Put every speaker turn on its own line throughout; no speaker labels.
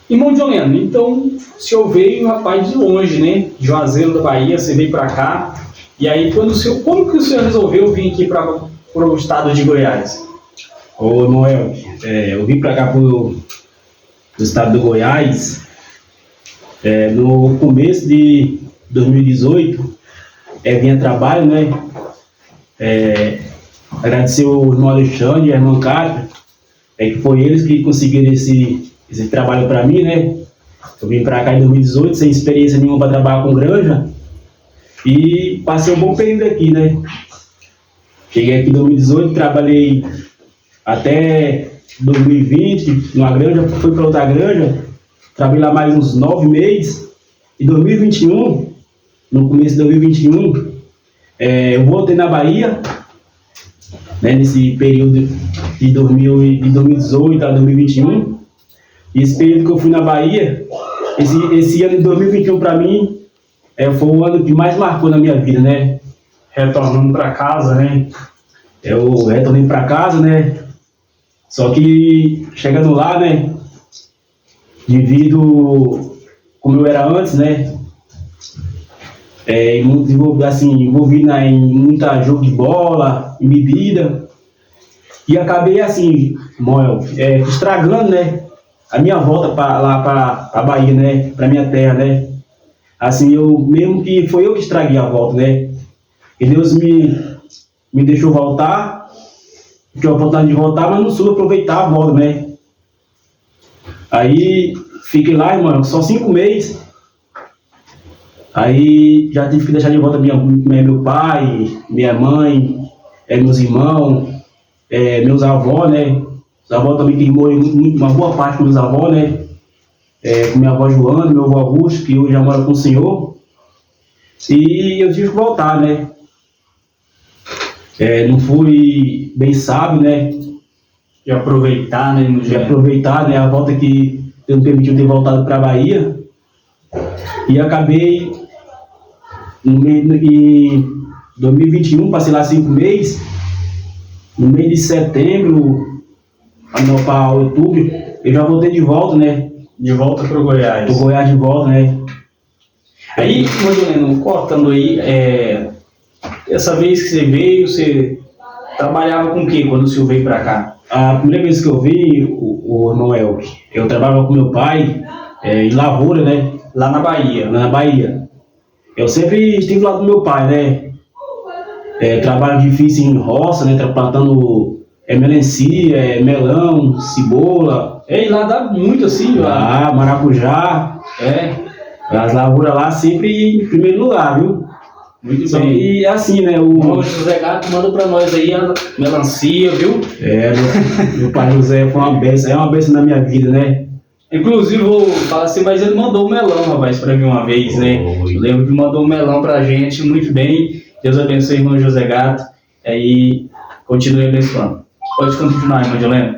Irmão Joleno, então o senhor veio, rapaz, de longe, né? De Juazeiro da Bahia, você veio para cá. E aí, como que o senhor resolveu vir aqui para o estado de Goiás?
Ô, Noel, eu vim para cá pro estado do Goiás no começo de 2018. Vim a trabalho, né? Agradecer o irmão Alexandre e a irmã Cátia, que foi eles que conseguiram esse trabalho para mim, né? Eu vim para cá em 2018 sem experiência nenhuma para trabalhar com granja e passei um bom período aqui, né? Cheguei aqui em 2018, trabalhei até 2020 numa granja, fui para outra granja, trabalhei lá mais uns 9 meses. Em 2021, no começo de 2021, eu voltei na Bahia, né, nesse período de 2018 a 2021. E esse período que eu fui na Bahia, esse ano de 2021 para mim, foi o ano que mais marcou na minha vida, né? Retornando para casa, né? Eu retornei para casa, né? Só que chegando lá, né? Devido como eu era antes, né? Envolvido em muita jogo de bola, em bebida. E acabei assim, estragando, né? A minha volta para a Bahia, né? Para minha terra, né? Assim, mesmo que foi eu que estraguei a volta, né? E Deus me deixou voltar, tive a oportunidade de voltar, mas não soube aproveitar a volta, né? Aí fiquei lá, irmão, só 5 meses. Aí já tive que deixar de volta meu pai, minha mãe, meus irmãos, meus avós, né? Os avós também que morreram uma boa parte com meus avós, né? Com minha avó Joana, meu avô Augusto, que hoje já mora com o senhor. E eu tive que voltar, né? Não fui bem sábio, né?
De aproveitar, né?
A volta que Deus me permitiu ter voltado para a Bahia. E acabei, em 2021, passei lá 5 meses. No mês de setembro, para outubro, eu já voltei de volta, né?
De volta para o Goiás.
Pro Goiás de volta, né?
Aí, Joleno, cortando aí, essa vez que você veio, você trabalhava com o que quando o senhor veio para cá?
A primeira vez que eu vi o Noel, eu trabalhava com meu pai em lavoura, né?
Lá na Bahia.
Lá na Bahia. Eu sempre estive lá do meu pai, né? Trabalho difícil em roça, né? Plantando melancia, melão, cebola.
E lá dá muito assim,
lá. Maracujá. As lavouras lá sempre em primeiro lugar, viu?
Muito bem.
E assim, né?
O José Gato manda pra nós aí a melancia, viu?
Meu pai José foi uma bênção, é uma bênção na minha vida, né?
Inclusive, vou falar assim, mas ele mandou um melão, rapaz, pra mim uma vez, né? Eu lembro que mandou um melão pra gente, muito bem. Deus abençoe, irmão José Gato. Aí, continue abençoando. Pode continuar, irmão Joleno.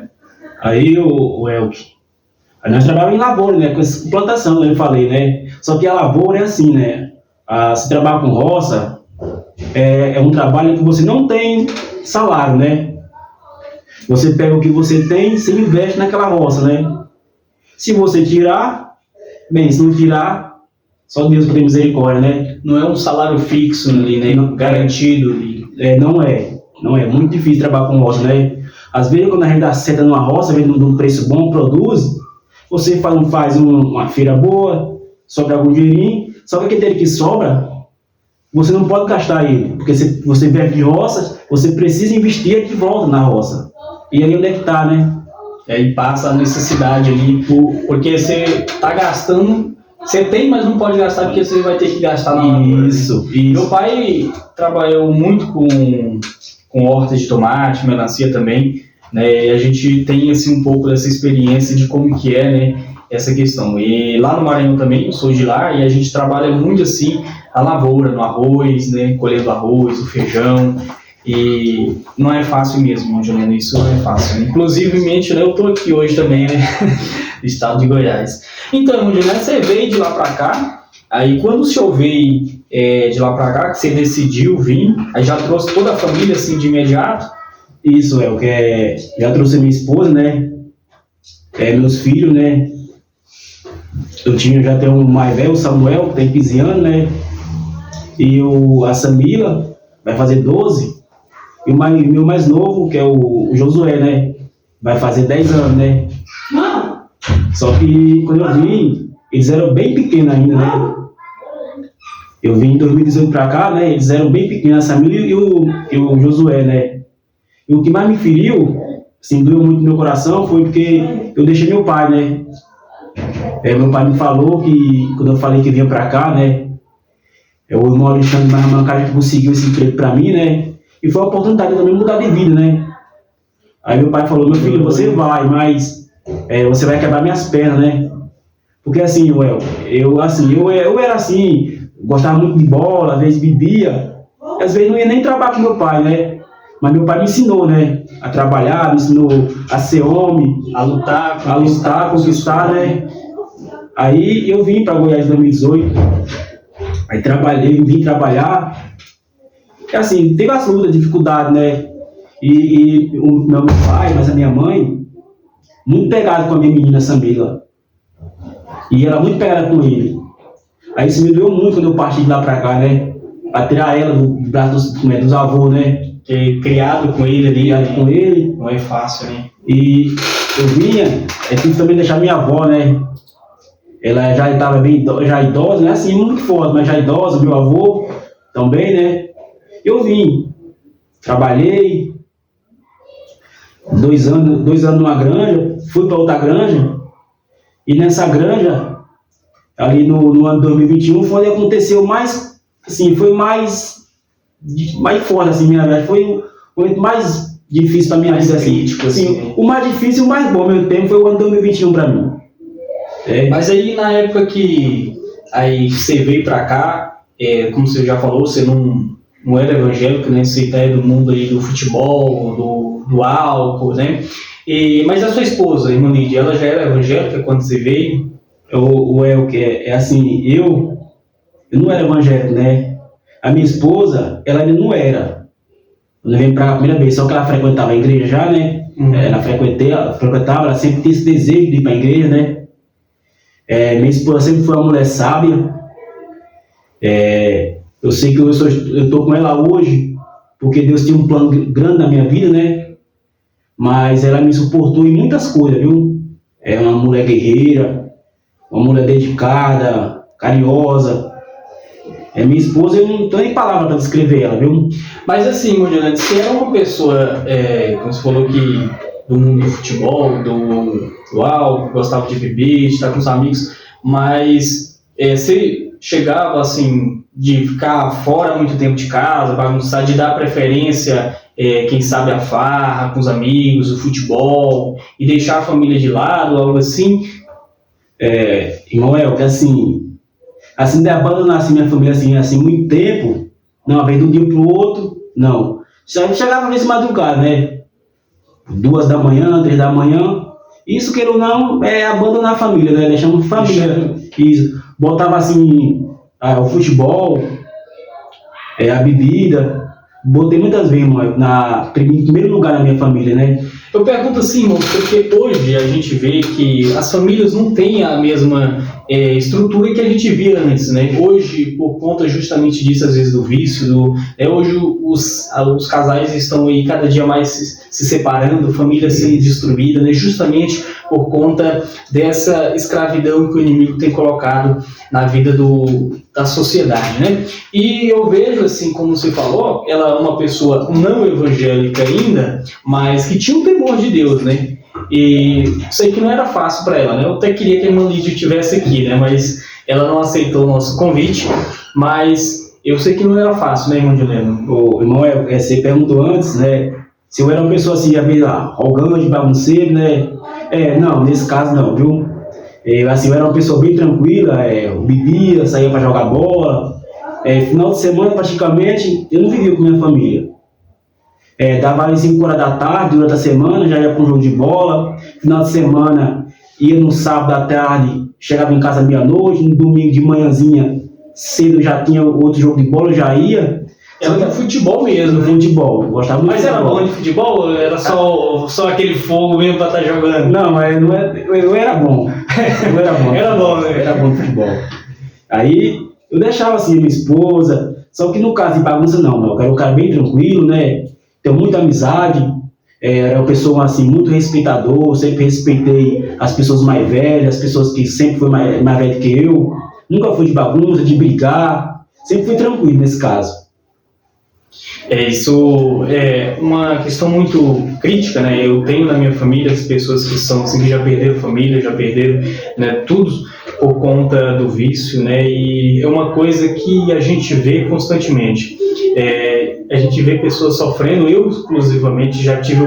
Aí, o Elke, nós trabalhamos em lavoura, né? Com plantação, como eu falei, né? Só que a lavoura é assim, né? Se trabalhar com roça, é um trabalho que você não tem salário, né? Você pega o que você tem, você investe naquela roça, né? Se você tirar, bem, se não tirar, só Deus tem misericórdia, né?
Não é um salário fixo ali, né?
Não,
garantido ali.
Não é muito difícil trabalhar com roça, né? Às vezes, quando a gente acerta numa roça, vende num preço bom, produz, você faz uma feira boa, sobra algum dinheirinho, só que aquele dinheiro que sobra, você não pode gastar ele, porque você vive de roça, você precisa investir de volta na roça. E aí onde é que está, né?
E aí passa a necessidade ali, porque você está gastando, você tem, mas não pode gastar porque você vai ter que gastar na lavoura.
Isso.
Meu pai trabalhou muito com hortas de tomate, melancia também, né? E a gente tem assim um pouco dessa experiência de como que é, né? Essa questão. E lá no Maranhão também, eu sou de lá, e a gente trabalha muito assim a lavoura, no arroz, né? Colhendo arroz, o feijão. E não é fácil mesmo, irmão Joleno, isso não é fácil. Inclusivemente, né, eu estou aqui hoje também, né? No estado de Goiás. Então, irmão Joleno, você veio de lá para cá, aí quando o senhor veio de lá para cá, que você decidiu vir, aí já trouxe toda a família assim de imediato?
Isso, já trouxe minha esposa, né? Meus filhos, né? já tenho um mais velho, o Samuel, que tem 15 anos, né? E a Samila vai fazer 12. E o meu mais novo, que é o Josué, né? Vai fazer 10 anos, né? Só que quando eu vim, eles eram bem pequenos ainda, né? Eu vim em 2018 pra cá, né? Eles eram bem pequenos, a Samila e o Josué, né? E o que mais me feriu, assim, doeu muito no meu coração, foi porque eu deixei meu pai, né? Meu pai me falou que, quando eu falei que vinha pra cá, né? O irmão Alexandre Marmancari conseguiu esse emprego pra mim, né? E foi uma oportunidade de também mudar de vida, né? Aí meu pai falou, meu filho, você vai, mas você vai quebrar minhas pernas, né? Porque assim, eu era assim, gostava muito de bola, às vezes bebia, às vezes não ia nem trabalhar com meu pai, né? Mas meu pai me ensinou, né? A trabalhar, me ensinou a ser homem, a lutar, conquistar, né? Aí eu vim para Goiás em 2018, aí vim trabalhar, e assim, teve as lutas, dificuldades, né? E o meu pai, mas a minha mãe, muito pegado com a minha menina Samila. E ela muito pegada com ele. Aí isso me doeu muito quando eu parti de lá pra cá, né? Pra tirar ela do braço dos avôs, né?
Criado com ele ali.
Criado com ele.
Não é fácil, né?
E eu vinha, tive também deixar minha avó, né? Ela já estava bem já idosa, né? Assim, muito forte, mas já idosa, meu avô também, né? Eu vim, trabalhei 2 anos numa granja, fui para outra granja, e nessa granja, ali no ano 2021, foi onde aconteceu mais, assim, foi mais forte, assim, minha vida, foi o momento mais difícil para minha vida, assim.
Crítico, assim.
O mais difícil e o mais bom ao mesmo tempo foi o ano 2021 para mim.
Mas aí, na época que aí você veio para cá, como você já falou, você não era evangélico, né? Você é do mundo aí do futebol, do álcool, né? Mas a sua esposa, irmã Lídia, ela já era evangélica quando você veio? Assim, eu não era evangélico, né? A minha esposa, ela ainda não era. Eu levei para a primeira vez, só que ela frequentava a igreja já, né? Ela frequentava, ela sempre tinha esse desejo de ir para a igreja, né? Minha esposa sempre foi uma mulher sábia. Eu sei que eu estou com ela hoje porque Deus tinha um plano grande na minha vida, né? Mas ela me suportou em muitas coisas, viu? É uma mulher guerreira, uma mulher dedicada, carinhosa. Minha esposa, eu não tenho nem palavra para descrever ela, viu? Mas assim, Juliana, você era uma pessoa, como você falou que do mundo do futebol, do álcool, gostava de beber, de estar com os amigos, mas você chegava assim de ficar fora muito tempo de casa, bagunçar, de dar preferência, quem sabe a farra com os amigos, o futebol, e deixar a família de lado, algo assim?
Irmão, que assim de abandonar assim, minha família assim muito tempo, não, vez de um dia pro outro, não. Chegava nesse madrugada, né? 2 da manhã, 3 da manhã. Isso, queira ou não, é abandonar a família, né? Deixamos família. Isso. Botava assim, o futebol, a bebida. Botei muitas vezes, mano, em primeiro lugar na minha família, né?
Eu pergunto assim, irmão, porque hoje a gente vê que as famílias não têm a mesma estrutura que a gente via antes, né? Hoje, por conta justamente disso, às vezes do vício, hoje os casais estão aí cada dia mais se separando, famílias sendo destruídas, né? Justamente por conta dessa escravidão que o inimigo tem colocado na vida da sociedade, né? E eu vejo, assim, como você falou, ela é uma pessoa não evangélica ainda, mas que tinha um temor de Deus, né? E sei que não era fácil para ela, né? Eu até queria que a irmã Lídia estivesse aqui, né? Mas ela não aceitou o nosso convite, mas eu sei que não era fácil, né, irmão Juliano?
Irmão, você perguntou antes, né? Se eu era uma pessoa assim, arrogante, bagunceiro, né? Não, nesse caso não, viu? Eu era uma pessoa bem tranquila, eu bebia, saía para jogar bola. Final de semana, praticamente, eu não vivia com minha família. Dava ali 5 horas da tarde, durante a semana, já ia para um jogo de bola. Final de semana, ia no sábado à tarde, chegava em casa meia-noite. No domingo de manhãzinha, cedo já tinha outro jogo de bola, já ia.
Era do futebol mesmo.
Futebol, gostava muito.
Mas era bom de futebol ou era só aquele fogo mesmo para estar jogando?
Não, eu era bom. Eu era bom.
Era bom, né?
Era bom no futebol. Aí eu deixava assim minha esposa, só que no caso de bagunça não, eu era um cara bem tranquilo, né? Tenho muita amizade, era uma pessoa assim, muito respeitador, sempre respeitei as pessoas mais velhas, as pessoas que sempre foram mais velhas que eu. Nunca fui de bagunça, de brigar, sempre fui tranquilo nesse caso.
Isso é uma questão muito crítica, né? Eu tenho na minha família as pessoas que são assim, que já perderam família, já perderam, né, tudo por conta do vício, né? E é uma coisa que a gente vê constantemente. A gente vê pessoas sofrendo, eu exclusivamente já tive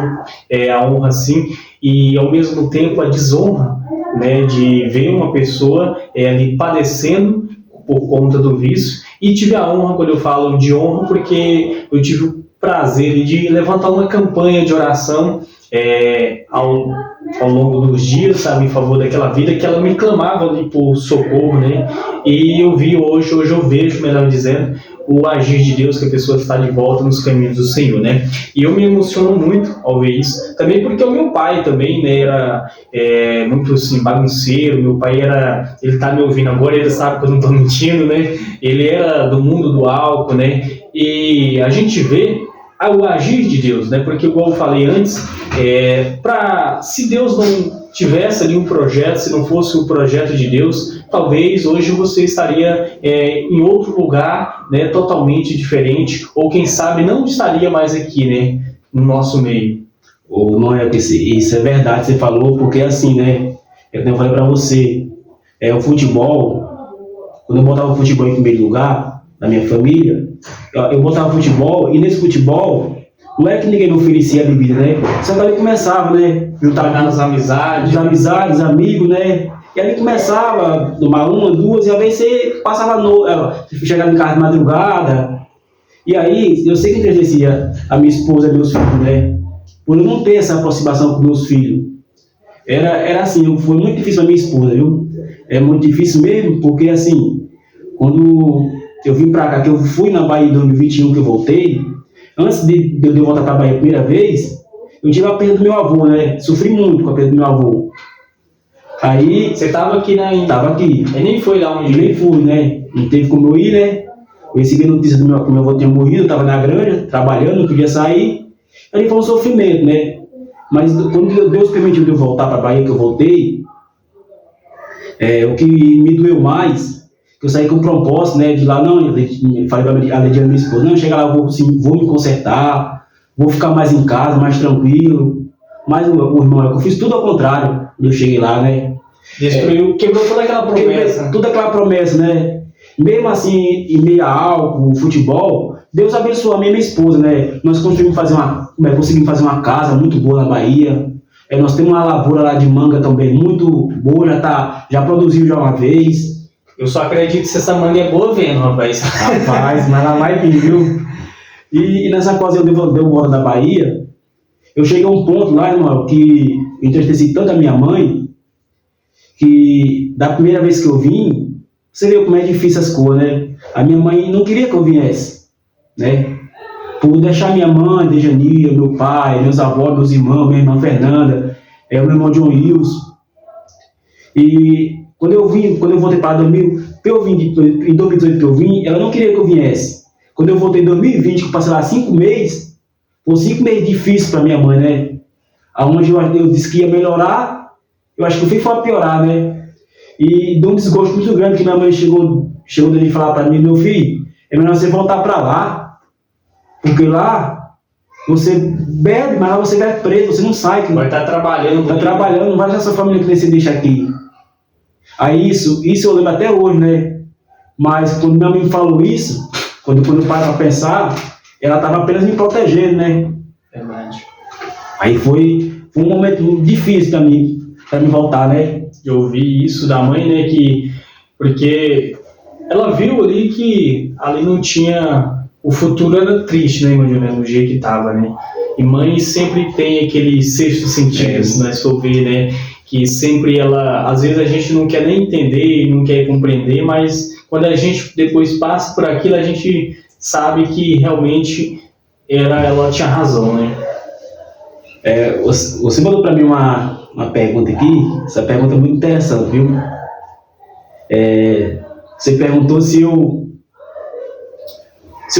a honra assim, e ao mesmo tempo a desonra, né, de ver uma pessoa ali padecendo por conta do vício. E tive a honra, quando eu falo de honra, porque eu tive o prazer de levantar uma campanha de oração ao longo dos dias, sabe, em favor daquela vida que ela me clamava ali por socorro, né? E eu vi hoje eu vejo, melhor dizendo, o agir de Deus, que a pessoa está de volta nos caminhos do Senhor, né? E eu me emociono muito ao ver isso, também porque o meu pai também, né, era muito assim, bagunceiro. Meu pai ele tá me ouvindo agora, ele sabe que eu não estou mentindo, né? Ele era do mundo do álcool, né? E a gente vê o agir de Deus, né? Porque, igual eu falei antes, se Deus não tivesse ali um projeto, se não fosse o projeto de Deus, talvez hoje você estaria em outro lugar, né, totalmente diferente, ou quem sabe não estaria mais aqui, né, no nosso meio.
Ou não é, isso é verdade, você falou, porque assim, né, eu falei para você, o futebol, quando eu botava o futebol em primeiro lugar, na minha família, eu botava futebol, e nesse futebol, não é que ninguém me oferecia a bebida, né? Só que ali começava, né?
Juntar nas amizades,
amigos, né? E ali começava, tomar uma, duas, e às vezes você passava chegava em casa de madrugada. E aí, eu sei que entristecia a minha esposa e meus filhos, né? Por eu não ter essa aproximação com meus filhos. Era assim, foi muito difícil a minha esposa, viu? É muito difícil mesmo, porque assim, quando eu vim pra cá, que eu fui na Bahia em 2021, que eu voltei, antes de eu voltar pra Bahia a primeira vez, eu tive a perda do meu avô, né? Sofri muito com a perda do meu avô. Aí...
Você estava aqui, né?
Tava aqui.
Aí nem foi lá onde...
Nem fui, né? Não teve como eu ir, né? Eu recebi a notícia que meu avô tinha morrido, eu tava na granja, trabalhando, não podia sair. Aí foi um sofrimento, né? Mas quando Deus permitiu eu voltar pra Bahia, que eu voltei, o que me doeu mais, que eu saí com um propósito, né? De lá, não, eu falei pra a minha esposa, não, chega lá, eu vou me consertar, vou ficar mais em casa, mais tranquilo. Mas o irmão, eu fiz tudo ao contrário. Eu cheguei lá, né?
Destruiu, quebrou toda aquela promessa.
Toda aquela promessa, né? Mesmo assim, em meio a álcool, futebol, Deus abençoou a minha esposa, né? Nós conseguimos fazer uma casa muito boa na Bahia. Nós temos uma lavoura lá de manga também muito boa, já produziu já uma vez.
Eu só acredito que essa manga é boa vendo, rapaz.
Rapaz, mas ela vai vir, viu? E nessa coisa eu deu embora da Bahia, eu cheguei a um ponto lá, irmão, que eu entristeci tanto a minha mãe, que da primeira vez que eu vim, você viu como é difícil as coisas, né? A minha mãe não queria que eu viesse, né? Por deixar minha mãe, Dejania, meu pai, meus avós, meus irmãos, minha irmã Fernanda, o meu irmão John Wilson. E quando eu voltei para 2000, em 2018 que eu vim, ela não queria que eu viesse. Quando eu voltei em 2020, que eu passei lá 5 meses, foi 5 meses difíceis para minha mãe, né? Aonde eu disse que ia melhorar, eu acho que eu fui para piorar, né? E deu um desgosto muito grande, que minha mãe chegou dele e falar para mim, meu filho, é melhor você voltar para lá, porque lá você bebe, mas lá você vai preso, você não sai.
Vai estar trabalhando.
Está trabalhando, não vai deixar sua família que você deixa aqui. Aí isso eu lembro até hoje, né? Mas quando minha mãe falou isso, quando eu paro para pensar, ela estava apenas me protegendo, né?
Verdade.
Aí foi um momento difícil para mim voltar, né?
Eu ouvi isso da mãe, né? Porque ela viu ali que ali não tinha... O futuro era triste, né, imagina, do jeito que estava, né? E mãe sempre tem aquele sexto sentido, se nós for ver, né? Que sempre às vezes a gente não quer nem entender, não quer compreender, mas quando a gente depois passa por aquilo, a gente sabe que realmente ela tinha razão, né?
Você mandou para mim uma uma pergunta aqui. Essa pergunta é muito interessante, viu? Você perguntou se eu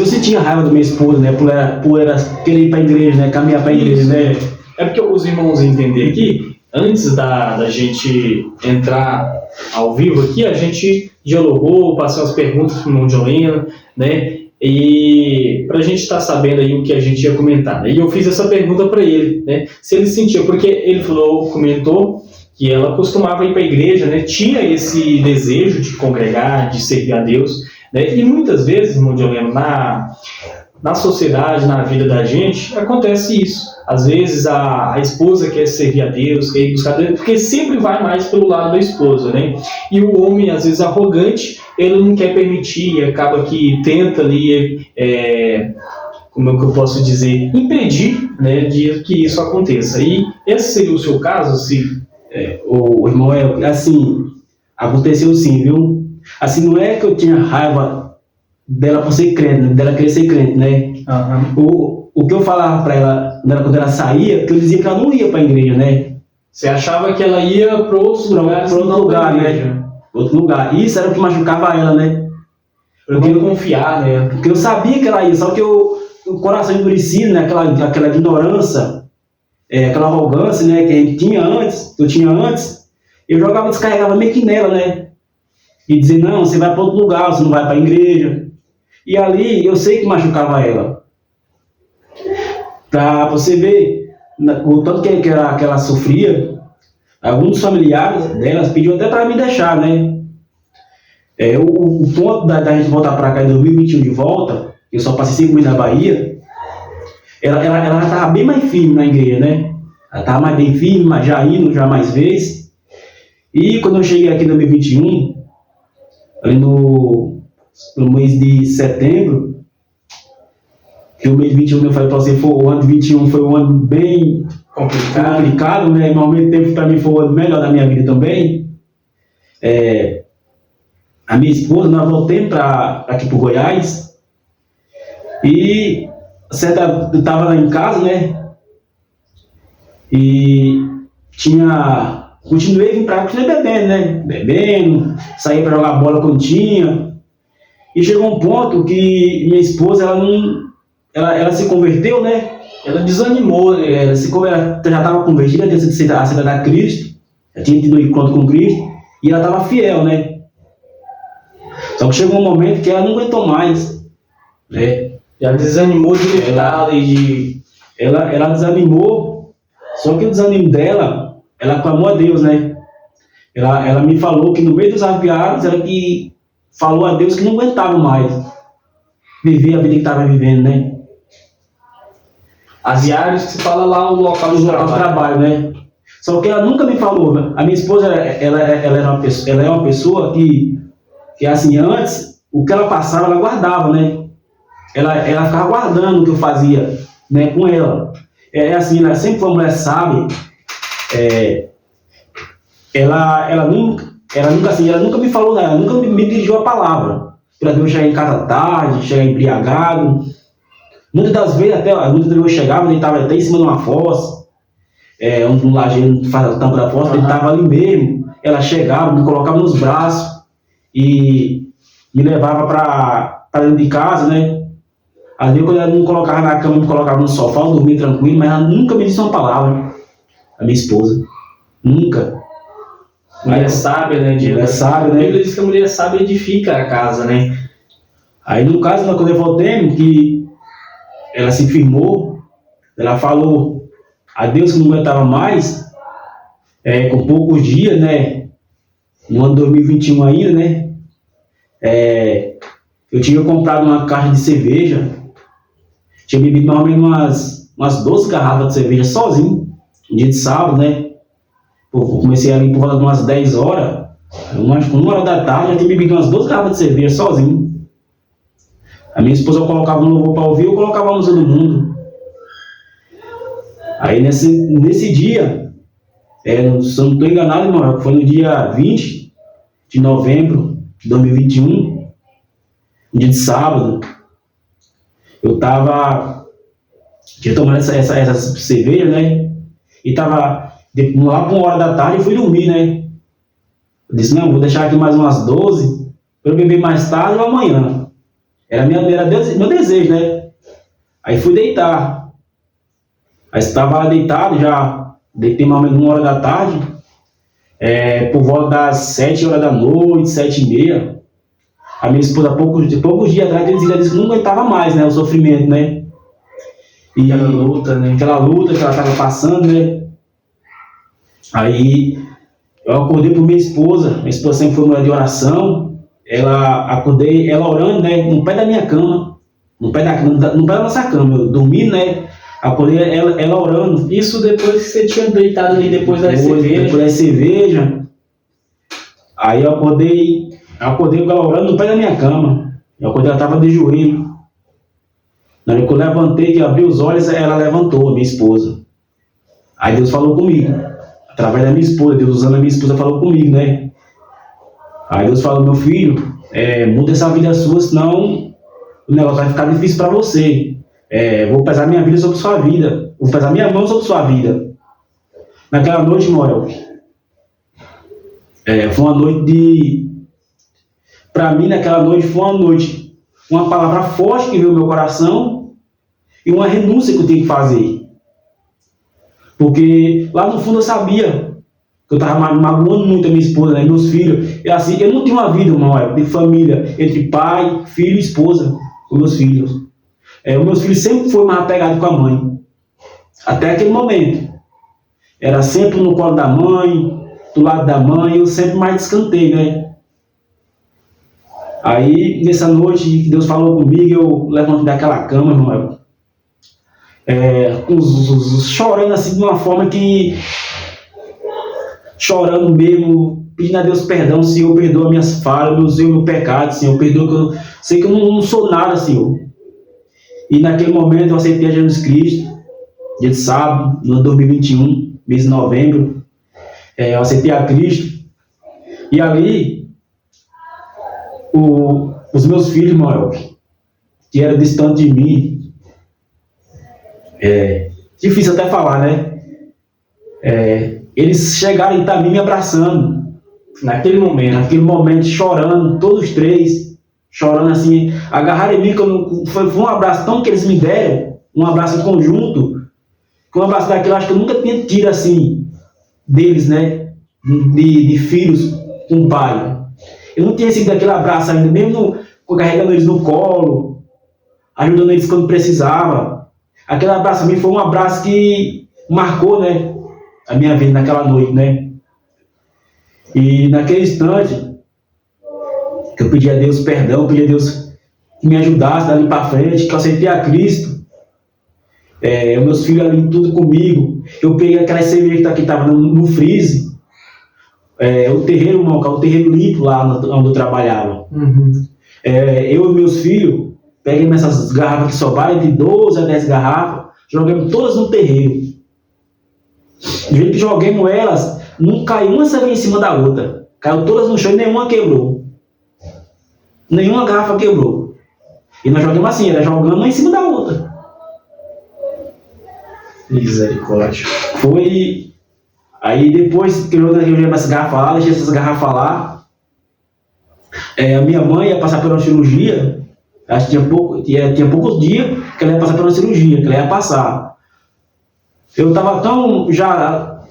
sentia raiva da minha esposa, né? Por ela querer ir para a igreja, né? Caminhar para a igreja, né?
É porque os irmãos entender aqui, antes da gente entrar ao vivo aqui, a gente dialogou, passou as perguntas para o irmão Joleno, né? E para a gente estar sabendo aí o que a gente ia comentar, né? E eu fiz essa pergunta para ele, né? Se ele sentia, porque ele comentou que ela costumava ir para a igreja, né? Tinha esse desejo de congregar, de servir a Deus, né? E muitas vezes, irmão Joleno, na sociedade, na vida da gente, acontece isso. Às vezes a esposa quer servir a Deus, quer ir buscar Deus, porque sempre vai mais pelo lado da esposa, né? E o homem, às vezes arrogante, ele não quer permitir e acaba que tenta ali, como é que eu posso dizer, impedir, né, de que isso aconteça. E esse seria o seu caso, se...
O irmão, assim, aconteceu sim, viu? Assim, não é que eu tinha raiva dela por ser crente, né? Dela querer ser crente, né? O que eu falava pra ela, quando ela saía, que eu dizia que ela não ia pra igreja, né?
Você achava que ela ia para outros lugares,
para outro lugar, né? Outro lugar. Isso era o que machucava ela, né?
Porque eu confiar, né?
Porque eu sabia que ela ia, só que o coração endurecido, né? Aquela ignorância, aquela arrogância, né? Que a gente tinha antes, que eu tinha antes, eu jogava, descarregava meio que nela, né? E dizer, não, você vai para outro lugar, você não vai para a igreja. E ali eu sei que machucava ela. Para você ver o tanto que ela sofria, alguns dos familiares delas pediu até para me deixar, né? O ponto da gente voltar para cá em 2021 de volta, eu só passei 5 meses na Bahia, ela estava bem mais firme na igreja, né? Ela estava mais bem firme, já indo já mais vezes. E quando eu cheguei aqui em 2021, ali no mês de setembro, que o mês de 21, eu falei para você, o ano de 21 foi um ano bem complicado, né? Mas ao mesmo tempo, para mim, foi o ano melhor da minha vida também. A minha esposa, nós voltamos aqui para o Goiás, e eu estava lá em casa, né? E continuei vindo para cá, continuei bebendo, né? Bebendo, saía para jogar bola quando tinha. E chegou um ponto que minha esposa, ela se converteu, né? Ela desanimou, ela já estava convertida, tinha sido aceitada a Cristo, já tinha tido um encontro com Cristo, e ela estava fiel, né? Só que chegou um momento que ela não aguentou mais, né?
Ela desanimou de verdade e de...
Ela desanimou, só que o desânimo dela, ela clamou a Deus, né? Ela me falou que no meio dos aviados, ela que falou a Deus que não aguentava mais viver a vida que estava vivendo, né?
Aviários, que se fala lá o local do
trabalho, né? Só que ela nunca me falou, né? A minha esposa, ela é uma pessoa que assim, antes, o que ela passava, ela guardava, né? Ela ficava guardando o que eu fazia, né, com ela. Assim, ela sempre foi uma mulher sábia. Ela nunca me falou nada, ela nunca me dirigiu a palavra. Para eu chegar em casa tarde, chegar embriagado. Muitas das vezes eu chegava, ele estava até em cima de uma fossa, um lajeiro faz a tampa da fossa, ele estava ali mesmo. Ela chegava, me colocava nos braços e me levava para dentro de casa, né? Às vezes, quando ela me colocava na cama, me colocava no sofá, eu dormia tranquilo, mas ela nunca me disse uma palavra, a minha esposa. Nunca.
Mulher sábia, né?
Mulher sábia, né?
A Bíblia diz que a mulher sábia edifica a casa, né?
Aí, no caso, quando eu voltei, que ela se firmou, ela falou a Deus que não aguentava mais, com poucos dias, né? No ano 2021 ainda, né? Eu tinha comprado uma caixa de cerveja, tinha bebido normalmente umas 12 garrafas de cerveja sozinho, um dia de sábado, né? Eu comecei ali por volta de umas 10 horas, umas 1 hora da tarde, já tinha bebido umas 12 garrafas de cerveja sozinho. A minha esposa eu colocava no louvor para ouvir, eu colocava a música do mundo. Aí nesse dia, se eu não estou enganado, irmão, foi no dia 20 de novembro de 2021, um dia de sábado, eu tinha tomado essa cerveja, né? E Lá por 1 hora da tarde eu fui dormir, né? Eu disse, não, vou deixar aqui mais umas 12 para eu beber mais tarde ou amanhã. Era meu desejo, né? Aí fui deitar. Aí estava deitado, já deitei mais ou menos 1 hora da tarde. Por volta das 7 horas da noite, 7h30. A minha esposa, poucos dias atrás, ela disse que não aguentava mais, né? O sofrimento, né? E
aquela luta, né?
Aquela luta que ela estava passando, né? Aí eu acordei por minha esposa sempre foi mulher de oração. Acordei ela orando, né? No pé da minha cama, no pé da nossa cama, eu dormi, né? Acordei ela orando.
Isso depois que você tinha deitado ali depois da
cerveja. Aí eu acordei com ela orando no pé da minha cama. Eu acordei, ela estava de joelho. Na hora que eu levantei, que abri os olhos, ela levantou, minha esposa. Aí Deus falou comigo, através da minha esposa. Deus usando a minha esposa falou comigo, né? Aí Deus falou, meu filho, muda essa vida sua, senão o negócio vai ficar difícil para você. Vou pesar minha vida sobre sua vida. Vou pesar minha mão sobre sua vida. Naquela noite, Moel, foi uma noite Para mim, naquela noite, foi uma palavra forte que veio no meu coração e uma renúncia que eu tinha que fazer. Porque lá no fundo eu sabia que eu estava magoando muito a minha esposa, né, meus filhos. E assim, eu não tinha uma vida, Moel, de família, entre pai, filho e esposa, com meus filhos. Os meus filhos sempre foram mais apegados com a mãe. Até aquele momento. Era sempre no colo da mãe, do lado da mãe, eu sempre mais descantei, né? Aí, nessa noite que Deus falou comigo, eu levantei daquela cama, irmão, chorando assim, de uma forma que... Chorando mesmo, pedindo a Deus perdão, Senhor, perdoa minhas falhas, meu pecado, Senhor, perdoa que eu sei que eu não sou nada, Senhor. E naquele momento eu aceitei a Jesus Cristo, dia de sábado, no ano 2021, mês de novembro, eu aceitei a Cristo. E ali, os meus filhos, Moel, que eram distantes de mim, difícil até falar, né? Eles chegaram e estavam me abraçando. Naquele momento, chorando, todos os três, chorando assim, agarraram em mim, foi um abraço tão que eles me deram, um abraço em conjunto, que um abraço daquele eu acho que eu nunca tinha tido assim, deles, né? De filhos com pai. Eu não tinha sido aquele abraço ainda, mesmo carregando eles no colo, ajudando eles quando precisava. Aquele abraço a mim foi um abraço que marcou, né, a minha vida naquela noite, né? E naquele instante que eu pedi a Deus perdão, pedi a Deus que me ajudasse dali para frente, que eu aceitei a Cristo, os meus filhos ali tudo comigo. Eu peguei aquela cerveja que estava no freezer, o terreiro, irmão, o terreiro limpo lá onde eu trabalhava.
Uhum.
Eu e meus filhos peguemos essas garrafas que sobraram, de 12 a 10 garrafas, joguemos todas no terreiro. Do jeito que joguemos elas, não caiu uma cerveja em cima da outra. Caiu todas no chão e nenhuma quebrou. Nenhuma garrafa quebrou. E nós jogamos assim, era jogando uma em cima da outra.
Misericórdia.
Foi... Aí depois que eu joguei essas garrafas lá, deixei essas garrafas lá. A minha mãe ia passar por uma cirurgia. Acho que tinha poucos dias que ela ia passar por uma cirurgia, que ela ia passar. Eu estava tão já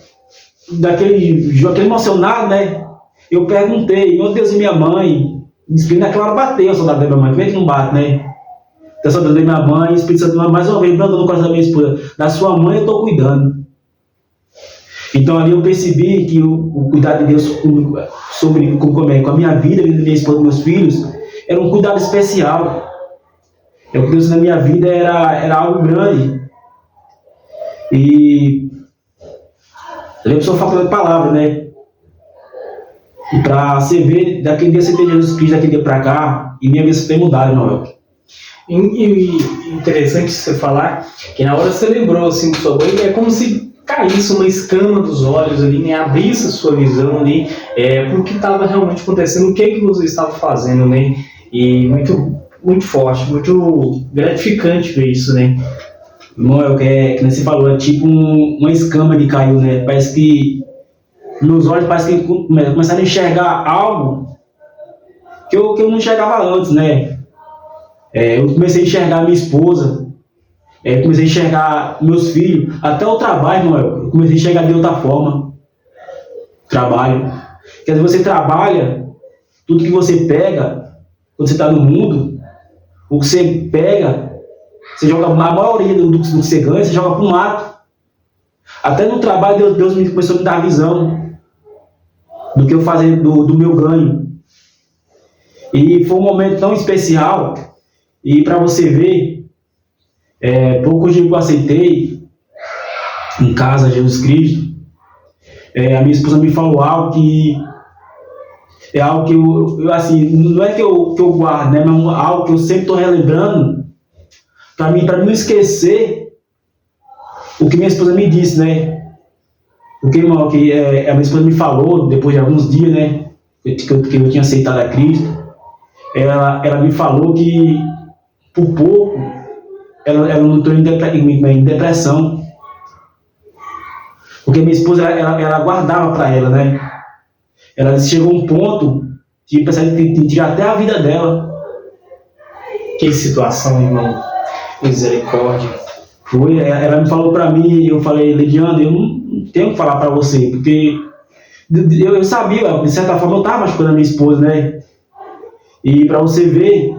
daquele emocionado, né? Eu perguntei, meu Deus, e minha mãe? Disse que naquela hora bateu a saudade da minha mãe. Como é que não bate, né? A saudade da minha mãe, o Espírito Santo mais uma vez brandando no coração da minha esposa. Da sua mãe eu estou cuidando. Então ali eu percebi que o cuidado de Deus com a minha vida, a vida da minha esposa e dos meus filhos, era um cuidado especial. O que Deus na minha vida era algo grande. E eu lembro só falta de palavra, né? E para você ver, daquele dia você tem Jesus Cristo, daquele dia para cá, e minha vida tem mudado, Noel.
E interessante você falar que na hora você lembrou assim do sua mãe, é como se caísse uma escama dos olhos ali, né? Abrisse a sua visão ali, pro que estava realmente acontecendo, o que você estava fazendo, né? E muito, muito forte, muito gratificante ver isso, né?
Irmão, que nem você falou, é tipo uma escama que caiu, né? Parece que meus olhos parece que começaram a enxergar algo que eu não enxergava antes, né? Eu comecei a enxergar minha esposa, comecei a enxergar meus filhos, até o trabalho, irmão, eu comecei a enxergar de outra forma. Trabalho. Quer dizer, você trabalha, tudo que você pega, quando você está no mundo, o que você pega, você joga, a maioria do que você ganha, você joga para o mato. Até no trabalho, Deus começou a me dar a visão do que eu fazia, do meu ganho. E foi um momento tão especial, e para você ver, poucos dias que eu aceitei em casa Jesus Cristo, a minha esposa me falou algo que é algo que eu assim, não é que eu guardo, né, mas algo que eu sempre estou relembrando para mim não esquecer o que minha esposa me disse, né? O que, irmão, que a minha esposa me falou depois de alguns dias, né, que eu tinha aceitado a Cristo. Ela me falou que por pouco ela não entrou em depressão, porque minha esposa ela guardava para ela, né? Ela chegou a um ponto de pensar em tirar até a vida dela.
Que situação, irmão. Misericórdia.
Foi, ela me falou para mim, eu falei, Lidiane, eu não tenho que falar para você, porque eu sabia, de certa forma eu estava machucando a minha esposa, né? E para você ver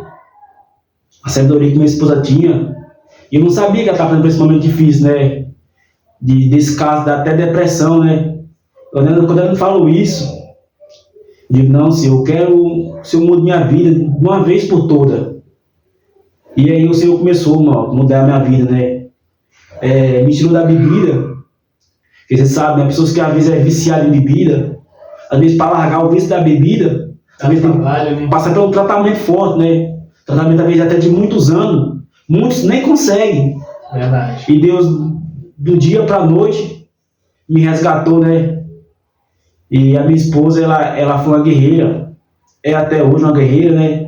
a sabedoria que minha esposa tinha, eu não sabia que ela estava passando por esse momento difícil, né? Desse caso, da até depressão, né? Quando ela me falou isso, eu digo, não, Senhor, eu mudo minha vida de uma vez por toda. E aí o Senhor começou a mudar a minha vida, né? Me tirou da bebida, porque você sabe, né? Pessoas que às vezes é viciada em bebida, às vezes para largar o vício da bebida, às vezes passa por um tratamento forte, né? Tratamento às vezes até de muitos anos, muitos nem conseguem.
Verdade.
E Deus, do dia para a noite, me resgatou, né? E a minha esposa, ela foi uma guerreira, é até hoje uma guerreira, né?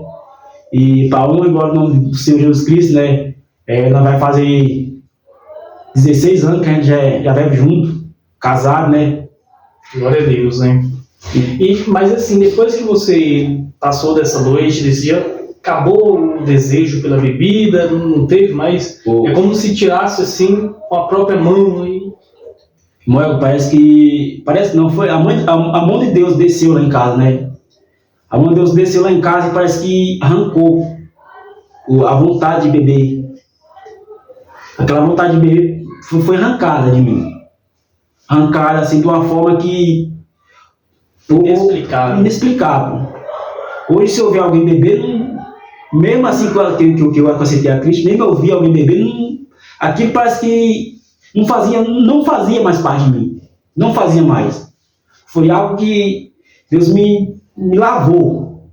E para honra e glória do nome do Senhor Jesus Cristo, né? Ela vai fazer 16 anos que a gente já vive junto, casado, né?
Glória a Deus, né? Mas assim, depois que você passou dessa noite, desse dia, acabou o desejo pela bebida, não teve mais? É como se tirasse assim com a própria mão e...
Moel, parece não, foi a mão de Deus desceu lá em casa, né? A mão de Deus desceu lá em casa e parece que arrancou a vontade de beber. Aquela vontade de beber foi arrancada de mim. Arrancada assim de uma forma que... Inexplicável. Hoje, se eu ver alguém beber, mesmo assim que eu aceitei a Cristo, mesmo eu ouvir alguém beber, aquilo parece que não fazia mais parte de mim. Não fazia mais. Foi algo que Deus me lavou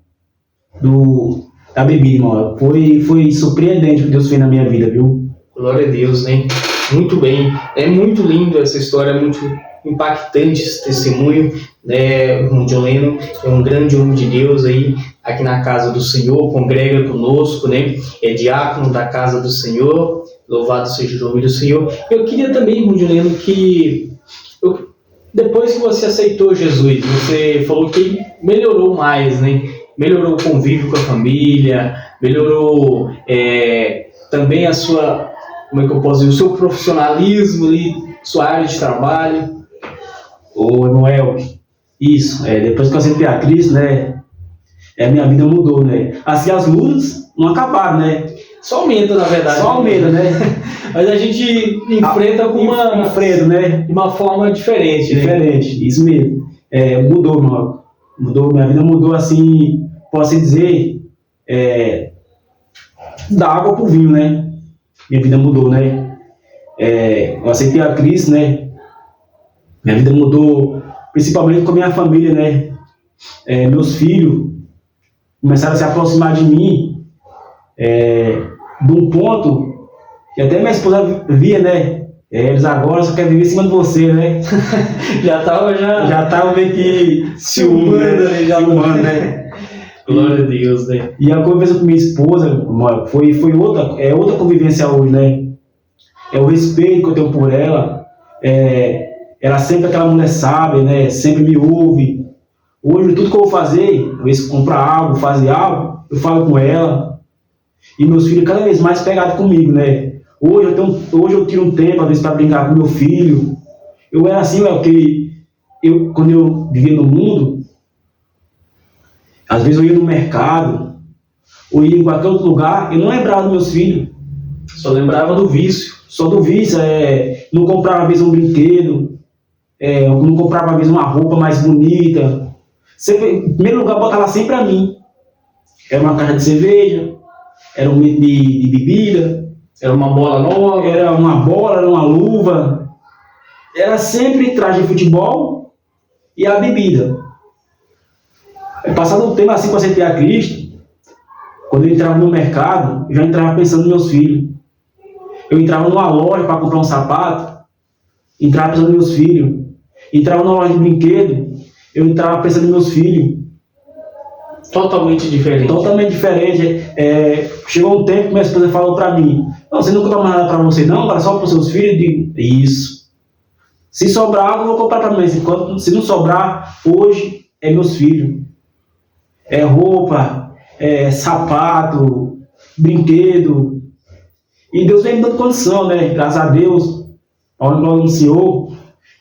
da bebida, irmão. Foi surpreendente o que Deus fez na minha vida, viu?
Glória a Deus, né? Muito bem. É muito lindo essa história, é muito impactante esse testemunho, né? O irmão Joleno é um grande homem de Deus aí, aqui na casa do Senhor, congrega conosco, né? É diácono da casa do Senhor, louvado seja o nome do Senhor. Eu queria também, irmão Joleno, que depois que você aceitou Jesus, você falou que melhorou mais, né? Melhorou o convívio com a família, melhorou também a sua, como é que eu posso dizer, o seu profissionalismo ali, sua área de trabalho.
Ô, Emanuel, isso, depois que eu aceitei a Cristo, né, a minha vida mudou, né? Assim, as lutas não acabaram, né?
Só aumenta, na verdade.
Só aumenta, né?
Mas a gente enfrenta de uma forma diferente, né?
Diferente, isso mesmo. Mudou, irmão. Minha vida mudou, assim, posso dizer, da água pro vinho, né? Minha vida mudou, né? Eu aceitei a Cristo, né? Minha vida mudou, principalmente com a minha família, né? Meus filhos começaram a se aproximar de mim, de um ponto que até minha esposa via, né? Eles agora só querem viver em cima de você, né?
já tava
meio que ciúme, né?
Glória a Deus, né?
E a convivência com minha esposa foi outra convivência hoje, né? é o respeito que eu tenho por ela. Ela sempre é aquela mulher sábia, né? Sempre me ouve. Hoje, tudo que eu vou fazer, às vezes comprar algo, fazer algo, eu falo com ela. E meus filhos cada vez mais pegados comigo, né? Hoje eu tiro um tempo, às vezes, para brincar com meu filho. Eu era assim, quando eu vivia no mundo, às vezes eu ia no mercado, ou ia em qualquer outro lugar, eu não lembrava dos meus filhos.
Só lembrava do vício.
Só do vício, não comprava às vezes um brinquedo, não comprava às vezes uma roupa mais bonita. Sempre, em primeiro lugar, botava sempre a mim. Era uma caixa de cerveja, era um litro de bebida,
era uma bola nova,
era uma bola, era uma luva. Era sempre traje de futebol e a bebida. Passado um tempo assim, para aceitar a Cristo, quando eu entrava no mercado, eu já entrava pensando nos meus filhos. Eu entrava numa loja para comprar um sapato, entrava pensando nos meus filhos. Entrava numa loja de brinquedo, eu entrava pensando nos meus filhos.
Totalmente diferente.
Totalmente diferente. Chegou um tempo que minha esposa falou para mim: não, você não compra mais nada para você, não? Para só para os seus filhos? Eu digo: isso. Se sobrar, eu vou comprar para mim. Se não sobrar, hoje é meus filhos. É roupa, sapato, brinquedo. E Deus vem me dando condição, né? Graças a Deus, ao nome do Senhor,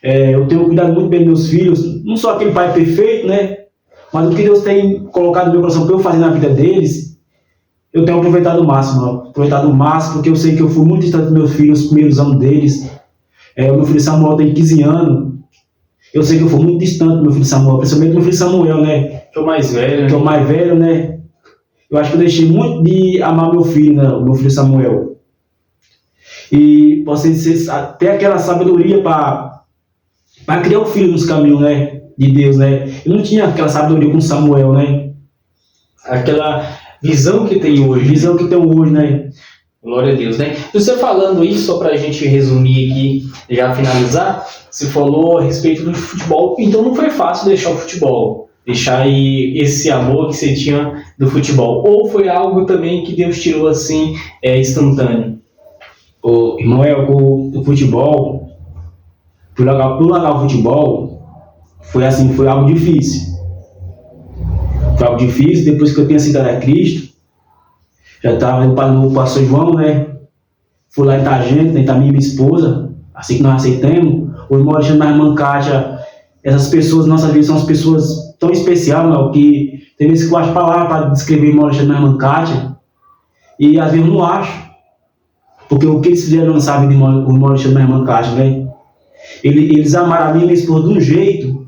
eu tenho cuidado muito bem dos meus filhos. Não sou aquele pai perfeito, né? Mas o que Deus tem colocado no meu coração para eu fazer na vida deles, eu tenho aproveitado o máximo. Porque eu sei que eu fui muito distante dos meus filhos nos primeiros anos deles. O meu filho Samuel tem 15 anos. Eu sei que eu fui muito distante do meu filho Samuel, principalmente do meu filho Samuel, né?
Que é o mais velho.
Que é o mais velho, né? Eu acho que eu deixei muito de amar meu filho, né? O meu filho Samuel. E você ter aquela sabedoria para criar o filho nos caminhos, né? De Deus, né? Eu não tinha aquela sabedoria com Samuel, né?
Aquela visão que tem hoje.
Visão que tem hoje, né?
Glória a Deus, né? Você falando isso, só para a gente resumir aqui, já finalizar, você falou a respeito do futebol, então não foi fácil deixar o futebol, deixar aí esse amor que você tinha do futebol, ou foi algo também que Deus tirou assim, instantâneo?
Irmão, o futebol, por largar o futebol, foi algo difícil. Foi algo difícil, depois que eu tinha aceitado a Cristo, já estava no pastor João, né? Fui lá em Itagente, né? Também minha esposa, assim que nós aceitamos. O irmão Alexandre, a irmã Kátia, essas pessoas, nossa vida, são as pessoas tão especiais, não, que tem vezes que eu acho palavra para descrever o irmão Alexandre, a irmã Kátia, e às vezes eu não acho, porque o que eles fizeram nessa vida do irmão Alexandre, a irmã Kátia, né? Eles amaram a mim e minha esposa de um jeito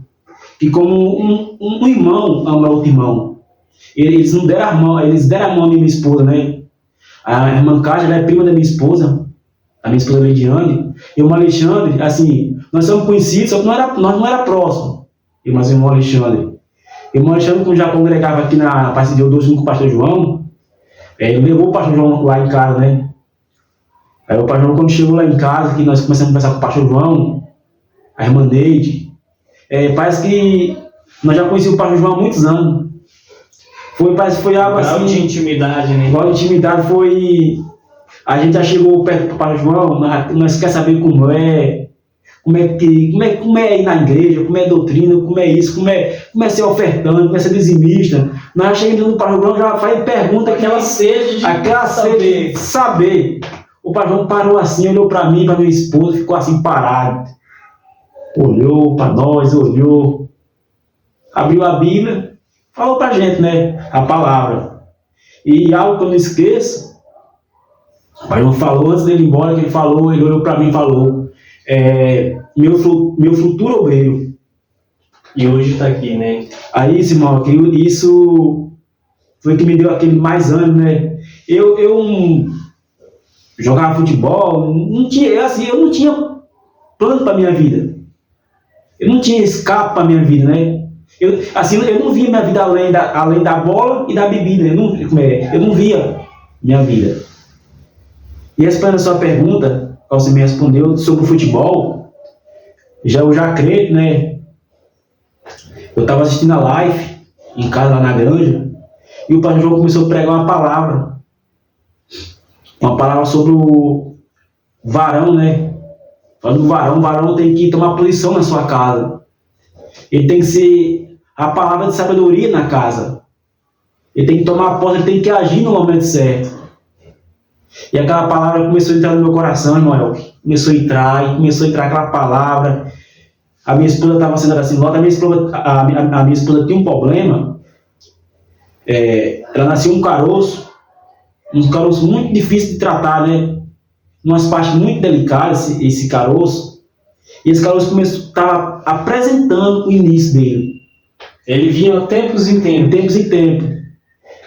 que, como um irmão ama outro irmão. Eles não deram a mão, eles deram a mão a minha esposa, né? A irmã Kátia, ela é prima da minha esposa, a minha esposa Leidiane, e o irmão Alexandre, assim, nós somos conhecidos, só que nós não era próximos, mas o irmão Alexandre. O irmão Alexandre, quando já congregava aqui na Parte de Deus com o pastor João, ele levou o pastor João lá em casa, né? Aí o pastor João, quando chegou lá em casa, que nós começamos a conversar com o pastor João, a irmã Neide, parece que nós já conhecíamos o pastor João há muitos anos. Parece que foi algo assim.
De intimidade, né?
Igual de intimidade foi. A gente já chegou perto do Pai João, nós quer saber como é ir na igreja, como é a doutrina, como é isso, como é ser ofertante, como é ser dizimista. Nós já chegamos no Pai João, já faz pergunta, aquela sede de saber. O Pai João parou assim, olhou para mim, para minha esposa, ficou assim parado. Olhou para nós, olhou, abriu a Bíblia, falou para a gente, né, a palavra. E algo que eu não esqueço, o Pai João falou antes dele ir embora, que ele olhou para mim e falou, meu futuro obreiro.
E hoje está aqui, né?
Aí, irmão, isso foi que me deu aquele mais ânimo, né? Eu jogava futebol, eu não tinha plano para minha vida. Eu não tinha escape para minha vida, né? Eu não via minha vida além da bola e da bebida. Eu não via minha vida. E respondendo a sua pergunta, qual você me respondeu sobre o futebol, eu já creio, né? Eu estava assistindo a live em casa lá na granja e o pastor João começou a pregar uma palavra sobre varão, né? Falando do varão, o varão tem que tomar posição na sua casa. Ele tem que ser a palavra de sabedoria na casa. Ele tem que tomar posse, ele tem que agir no momento certo. E aquela palavra começou a entrar no meu coração, irmão. Começou a entrar aquela palavra. A minha esposa estava sendo assim, a minha esposa tinha um problema. Ela nasceu um caroço muito difícil de tratar, né? Umas partes muito delicadas, esse caroço. E esse caroço estava apresentando o início dele.
Ele vinha tempos em tempos.
Tempos em tempos.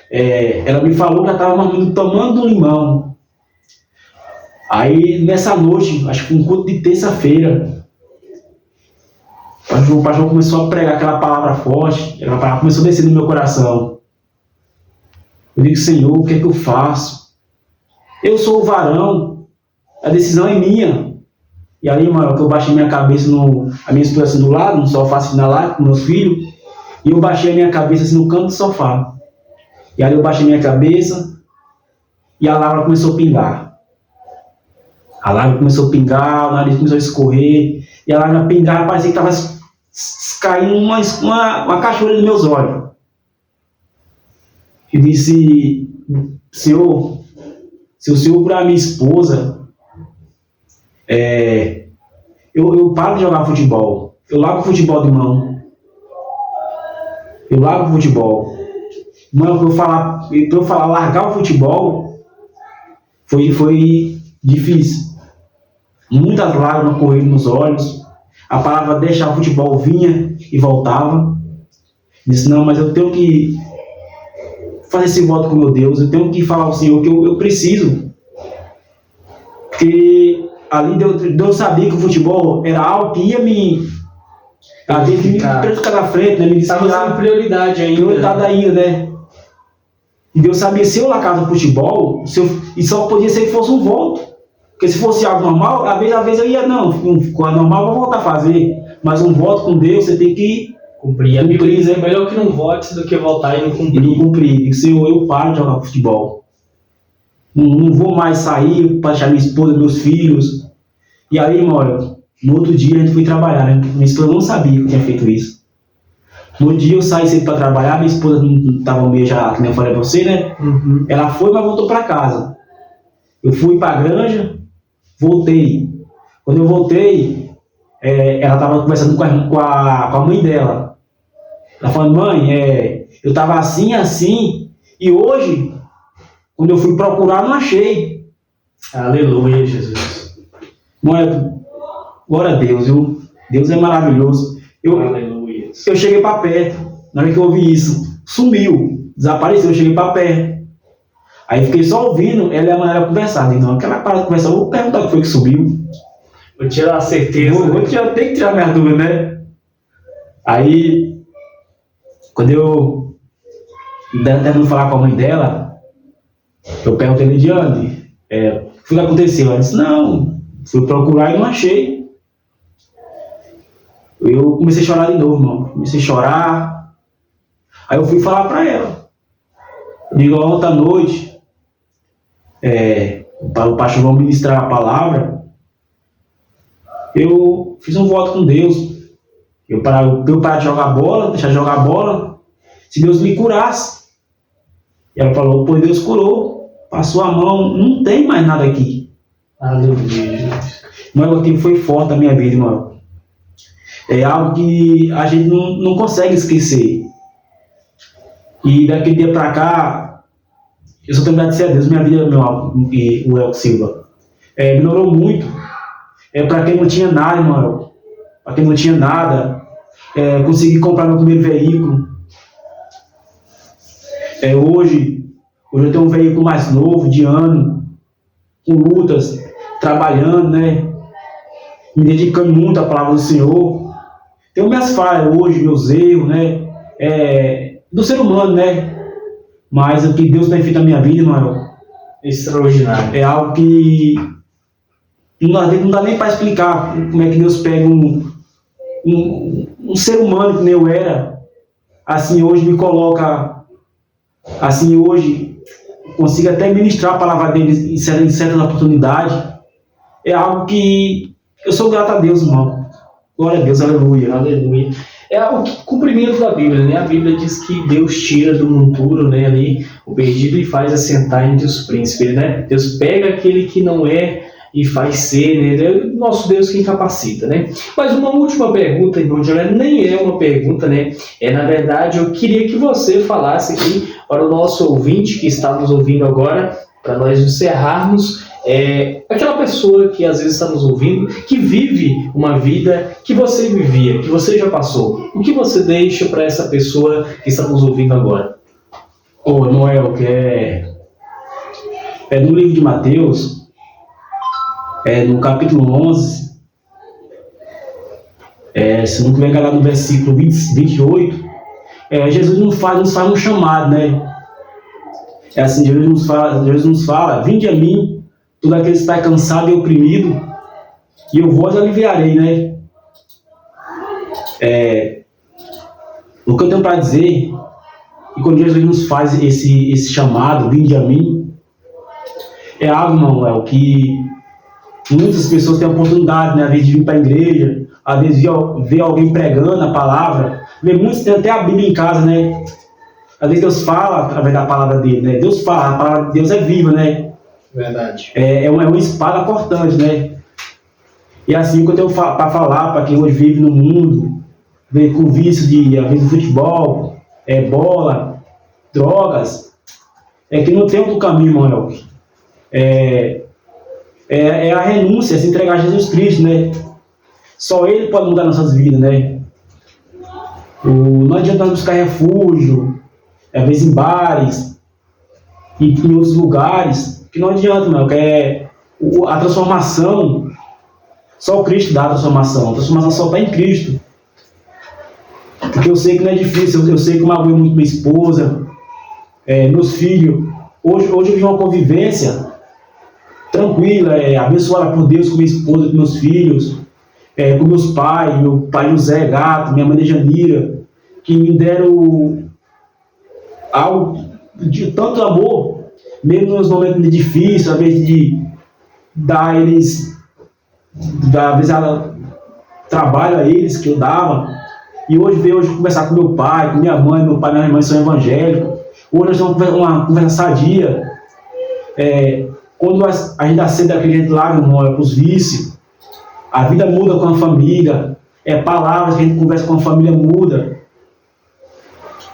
Ela me falou que ela estava tomando um limão. Aí, nessa noite, acho que foi um culto de terça-feira, o pastor começou a pregar aquela palavra forte, aquela palavra começou a descer no meu coração. Eu digo, Senhor, o que é que eu faço? Eu sou o varão, a decisão é minha. E aí, mano, que eu baixei minha cabeça, a minha esposa assim do lado, no sofá assim lá, com meus filhos, e eu baixei a minha cabeça assim no canto do sofá. E aí eu baixei minha cabeça, e a lágrima começou a pingar. A lágrima começou a pingar, o nariz começou a escorrer, e a lágrima pingava, parecia que estava caindo uma cachoeira nos meus olhos. Eu disse, Senhor, se o Senhor curar minha esposa, eu paro de jogar futebol, eu largo o futebol de mão, eu largo o futebol. Mano, para eu falar largar o futebol, foi difícil. Muitas lágrimas correram nos olhos. A palavra deixar o futebol vinha e voltava. Disse, não, mas eu tenho que fazer esse voto com meu Deus. Eu tenho que falar ao Senhor que eu preciso. Porque ali Deus sabia que o futebol era algo que ia me prejudicar na frente, né? Me
estava sendo prioridade ainda.
Prioridade ainda, né? E Deus sabia, se eu largava o futebol, e só podia ser que fosse um voto. Porque se fosse algo normal, às vezes eu ia, não, com a normal eu vou voltar a fazer. Mas um voto com Deus, você tem que
cumprir. A Bíblia diz, é melhor que não vote do que voltar e não cumprir.
E não cumprir. Senhor, eu paro de jogar futebol. Não vou mais sair para deixar minha esposa, meus filhos. E aí, mano, no outro dia a gente foi trabalhar, né? Minha esposa não sabia que eu tinha feito isso. No dia eu saí cedo para trabalhar, minha esposa não estava meio já, que nem eu falei para você, né?
Uhum.
Ela foi, mas voltou para casa. Eu fui para a granja, voltei. Quando eu voltei, ela estava conversando com a mãe dela. Ela falando, mãe, eu estava assim, e hoje, quando eu fui procurar, não achei.
Aleluia, Jesus.
Mãe, glória a Deus, viu? Deus é maravilhoso.
Aleluia.
Eu cheguei para perto, na hora que eu ouvi isso, sumiu, desapareceu, eu cheguei para perto. Aí fiquei só ouvindo ela e a mãe dela conversar. Então, aquela parada de conversar, vou perguntar o que foi que subiu.
Vou tirar a certeza.
Tenho que tirar minha dúvida, né? Aí, quando eu tentando falar com a mãe dela, eu perguntei, Lidiane, o que aconteceu? Ela disse, não, fui procurar e não achei. Eu comecei a chorar de novo, irmão. Comecei a chorar. Aí eu fui falar para ela. Eu digo, ontem à noite, o pastor vai ministrar a palavra. Eu fiz um voto com Deus. Eu parar de jogar bola, deixar de jogar bola, se Deus me curasse. E ela falou, pois Deus curou. Passou a mão, não tem mais nada aqui.
Aleluia.
Mas aquilo foi forte na minha vida, irmão. É algo que a gente não consegue esquecer. E daquele dia pra cá, eu só tenho que agradecer a Deus, minha vida, e o Elco Silva. Melhorou muito. Para quem não tinha nada, irmão. Para quem não tinha nada, consegui comprar meu primeiro veículo. Hoje eu tenho um veículo mais novo, de ano, com lutas, trabalhando, né? Me dedicando muito à palavra do Senhor. Tenho minhas falhas hoje, meus erros, né? Do ser humano, né? Mas o que Deus tem feito na minha vida, irmão,
extraordinário.
É algo que não dá nem para explicar como é que Deus pega um ser humano que nem eu era, assim hoje me coloca, assim hoje consigo até ministrar a palavra dele em certas oportunidades. é algo que eu sou grato a Deus, irmão. Glória a Deus, aleluia.
Aleluia. É o cumprimento da Bíblia, né? A Bíblia diz que Deus tira do monturo, né, ali, o perdido e faz assentar entre os príncipes, né? Deus pega aquele que não é e faz ser, né? É o nosso Deus quem capacita, né? Mas uma última pergunta, irmão Joel, nem é uma pergunta, né? Na verdade, eu queria que você falasse aqui para o nosso ouvinte que está nos ouvindo agora, para nós encerrarmos, aquela pessoa que às vezes está nos ouvindo, que vive uma vida que você vivia, que você já passou. O que você deixa para essa pessoa que está nos ouvindo agora?
Noel, que é no livro de Mateus, no capítulo 11, se não tiver lá no versículo 28, Jesus nos faz um chamado, né? Assim, Jesus nos fala, vinde a mim, todo aquele que está cansado e oprimido, e eu vos aliviarei, né? O que eu tenho para dizer, e quando Jesus nos faz esse chamado, vinde a mim, é algo, Manuel, que muitas pessoas têm a oportunidade, né, às vezes de vir para a igreja, às vezes ver alguém pregando a palavra, muitos têm até a Bíblia em casa, né? Às vezes Deus fala através da palavra dele, né? Deus fala, a palavra de Deus é viva, né?
Verdade.
É uma espada cortante, né? E assim que eu tenho para falar para quem hoje vive no mundo, vem com vício de, às vezes, futebol, bola, drogas, que não tem outro caminho, Manuel. É a renúncia, se entregar a Jesus Cristo, né? Só Ele pode mudar nossas vidas, né? Não adianta nós buscar refúgio, às vezes em bares, em outros lugares, que não adianta, não, que a transformação, só o Cristo dá a transformação só está em Cristo. Porque eu sei que não é difícil, eu sei que eu magoei muito minha esposa, meus filhos. Hoje eu vivo uma convivência tranquila, abençoada por Deus com minha esposa, com meus filhos, com meus pais, meu pai José Gato, minha mãe Janira, que me deram algo de tanto amor, mesmo nos momentos difíceis, às vezes de dar a eles, às vezes trabalho a eles que eu dava. E hoje veio conversar com meu pai, com minha mãe, meu pai e minha mãe são evangélicos. Hoje nós temos uma conversa sadia. Quando a gente acende aquele jeito lá, para os vícios, a vida muda com a família. Palavras que a gente conversa com a família muda.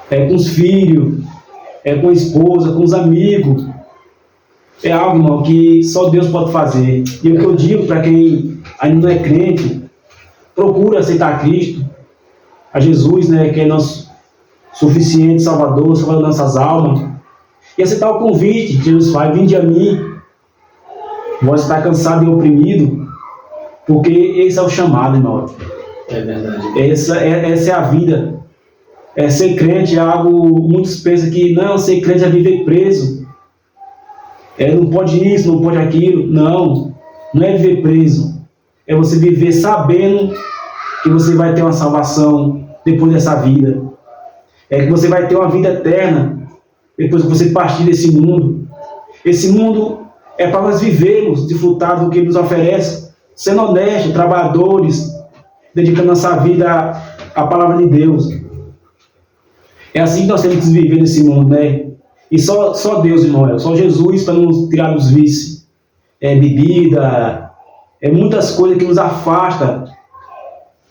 Com os filhos, com a esposa, com os amigos. É algo, irmão, que só Deus pode fazer. E o que eu digo para quem ainda não é crente, procura aceitar Cristo, a Jesus, né, que é nosso suficiente Salvador das nossas almas, e aceitar o convite que Jesus faz, vinde a mim, vós está cansado e oprimido, porque esse é o chamado, irmão.
É verdade.
Essa é a vida. Ser crente é algo, muitos pensam que não, ser crente é viver preso. Não pode isso, não pode aquilo. Não é viver preso. É você viver sabendo que você vai ter uma salvação depois dessa vida. Que você vai ter uma vida eterna depois que você partir desse mundo. Esse mundo é para nós vivermos, desfrutar do que nos oferece, sendo honestos, trabalhadores, dedicando nossa vida à palavra de Deus. É assim que nós temos que viver nesse mundo, né? E só Deus, irmão, só Jesus para nos tirar dos vícios. Bebida, muitas coisas que nos afastam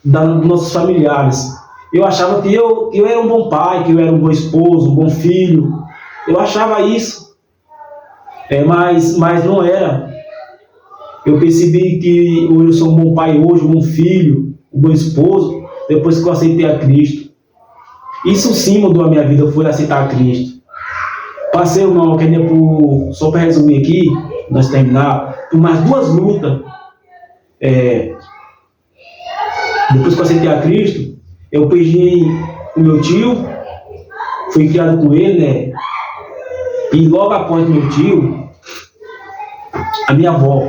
dos nossos familiares. Eu achava que eu era um bom pai, que eu era um bom esposo, um bom filho. Eu achava isso. Mas não era. Eu percebi que hoje eu sou um bom pai, hoje um bom filho, um bom esposo, depois que eu aceitei a Cristo. Isso sim mudou a minha vida, foi aceitar a Cristo. Passei, irmão, só para resumir aqui, nós terminar, por mais 2 lutas. Depois que eu aceitei a Cristo, eu perdi o meu tio, fui criado com ele, né? E logo após meu tio, a minha avó.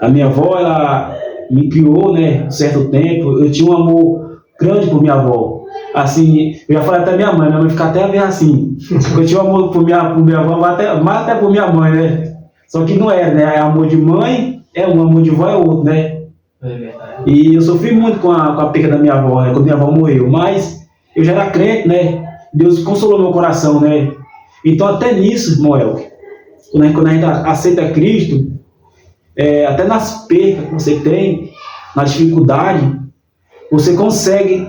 A minha avó, ela me criou, né? Um certo tempo, eu tinha um amor grande por minha avó. Assim, eu já falei até minha mãe fica até a ver assim. Eu tinha um amor por minha avó, mais até por minha mãe, né? Só que não é, né? É amor de mãe, é um, amor de vó é outro, né?
É verdade.
E eu sofri muito com a perda da minha avó, né? Quando minha avó morreu. Mas eu já era crente, né? Deus consolou meu coração, né? Então até nisso, irmão Elke, quando a gente aceita Cristo, até nas perdas que você tem, na dificuldade, você consegue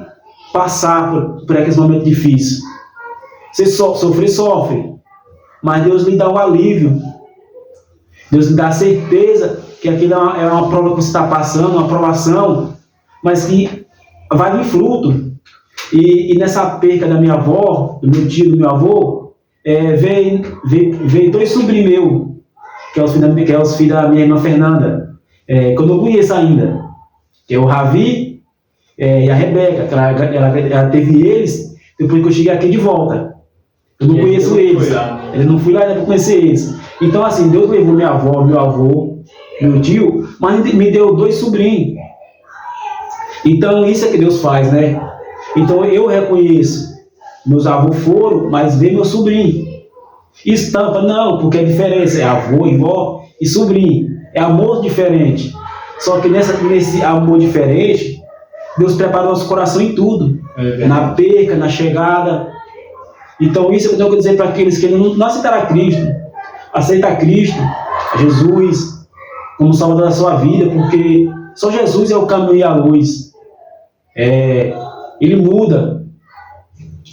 passar por aqueles momentos difíceis. Você sofre, mas Deus lhe dá um alívio. Deus lhe dá a certeza que aquilo é uma prova que você está passando, uma provação, mas que vai vir fruto. E nessa perca da minha avó, do meu tio, do meu avô, veio 2 sobrinhos meus, que é os filhos da minha irmã Fernanda, que eu não conheço ainda, que é o Ravi e a Rebeca, que ela teve eles depois que eu cheguei aqui de volta. Eu não conheço eles. Eu não fui lá ainda para conhecer eles. Então, assim, Deus levou minha avó, meu avô, meu tio, mas me deu 2 sobrinhos. Então, isso é que Deus faz, né? Então, eu reconheço. Meus avós foram, mas veio meu sobrinho. Estampa, não, porque a diferença é avô, vó e sobrinho. É amor diferente. Só que nesse amor diferente, Deus prepara nosso coração em tudo. Na perca, na chegada. Então isso eu tenho que dizer para aqueles que não aceitaram a Cristo. Aceita a Cristo, a Jesus, como Salvador da sua vida, porque só Jesus é o caminho e a luz. Ele muda.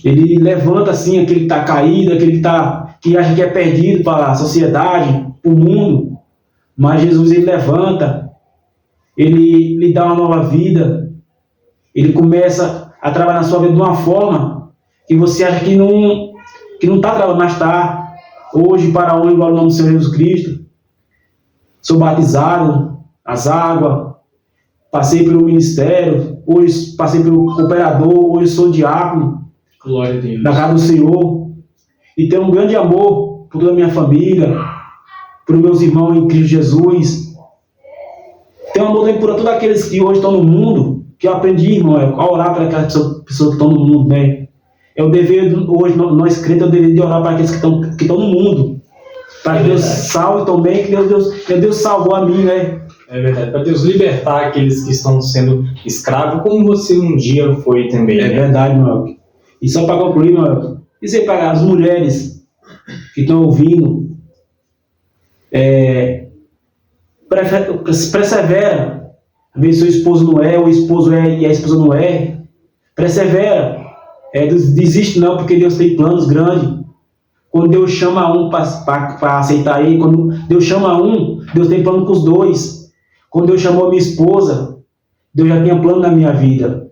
Ele levanta assim aquele que está caído, aquele que acha que é perdido para a sociedade, para o mundo. Mas Jesus, ele levanta, ele lhe dá uma nova vida. Ele começa a trabalhar na sua vida de uma forma que você acha que não está trabalhando, mas está. Hoje, para a honra e glória do nome do Senhor Jesus Cristo, sou batizado nas águas, passei pelo ministério, hoje passei pelo cooperador, hoje sou diácono.
Glória a Deus.
Da casa do Senhor, e tenho um grande amor por toda a minha família, por meus irmãos em Cristo Jesus. Tenho um amor também por todos aqueles que hoje estão no mundo, que eu aprendi, irmão, a orar para aquelas pessoas que estão no mundo, né? É o dever, hoje, nós crentes, é o dever de orar para aqueles que estão no mundo, para que Deus salve também, que Deus salvou a mim, né?
É verdade, para Deus libertar aqueles que estão sendo escravos, como você um dia foi também.
É verdade, meu. E só para concluir, meu, dizer para as mulheres que estão ouvindo, persevera. Às vezes seu esposo não é, o esposo é e a esposa não é. Persevera. Desiste não, porque Deus tem planos grandes. Quando Deus chama um para aceitar ele, quando Deus chama um, Deus tem plano com os dois. Quando Deus chamou minha esposa, Deus já tinha plano na minha vida.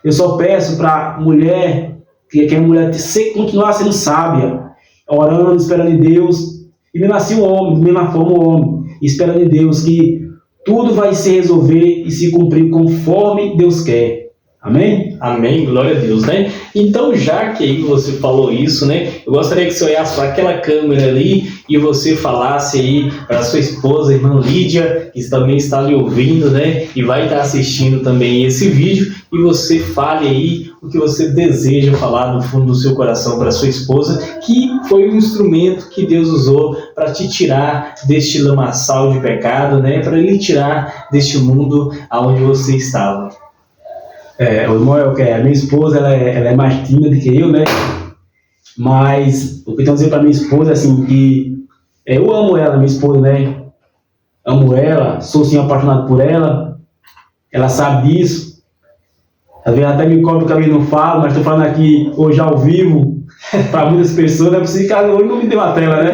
Eu só peço para a mulher, que a mulher continuar sendo sábia, orando, esperando em Deus, e mesmo assim o homem, da mesma forma o homem, esperando em Deus, que tudo vai se resolver e se cumprir conforme Deus quer. Amém?
Amém, glória a Deus, né? Então, já que aí você falou isso, né? Eu gostaria que você olhasse para aquela câmera ali e você falasse aí para sua esposa, irmã Lídia, que também está lhe ouvindo, né? E vai estar assistindo também esse vídeo, e você fale aí o que você deseja falar no fundo do seu coração para sua esposa, que foi um instrumento que Deus usou para te tirar deste lamaçal de pecado, né? Para lhe tirar deste mundo aonde você estava.
O irmão, a minha esposa, ela é mais tímida do que eu, né? Mas o que eu tenho a dizer para minha esposa, assim, que eu amo ela, minha esposa, né? Amo ela, sou sim apaixonado por ela. Ela sabe disso. Às vezes até me cobra que eu não falo, mas estou falando aqui hoje ao vivo para muitas pessoas. Não é possível que hoje não me deu a tela, né?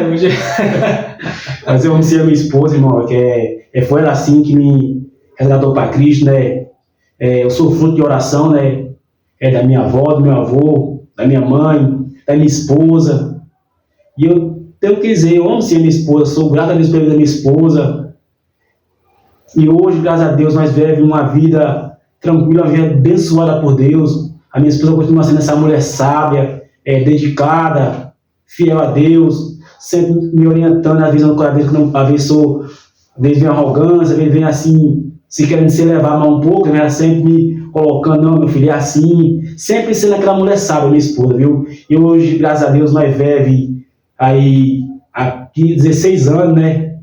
Mas eu amo sim a minha esposa, irmão, que foi ela assim que me resgatou para Cristo, né? Eu sou fruto de oração, né? Da minha avó, do meu avô, da minha mãe, da minha esposa. E eu tenho que dizer, eu amo sim a minha esposa, sou grato a Deus pela vida da minha esposa. E hoje, graças a Deus, nós vivemos uma vida tranquila, uma vida abençoada por Deus. A minha esposa continua sendo essa mulher sábia, dedicada, fiel a Deus, sempre me orientando, às vezes vem arrogância, às vezes vem assim, se querendo se levar mal um pouco, ela sempre me colocando, não, meu filho, é assim, sempre sendo aquela mulher sábia, minha esposa, viu? E hoje, graças a Deus, nós vivemos aí há 16 anos, né?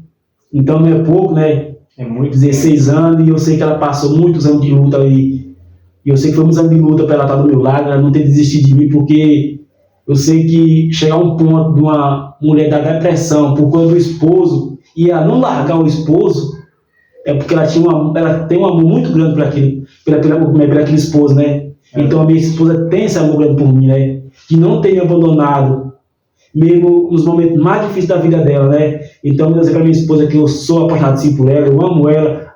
Então não é pouco, né?
É muito
16 anos, e eu sei que ela passou muitos anos de luta e eu sei que foi muitos anos de luta para ela estar do meu lado, ela não ter desistido de mim, porque eu sei que chegar a um ponto de uma mulher da depressão por conta do esposo e ela não largar o esposo, é porque ela tem um amor muito grande por aquele esposo, né? Então a minha esposa tem esse amor grande por mim, né? Que não tem me abandonado, mesmo nos momentos mais difíceis da vida dela, né? Então eu vou dizer para minha esposa que eu sou apaixonado sim por ela,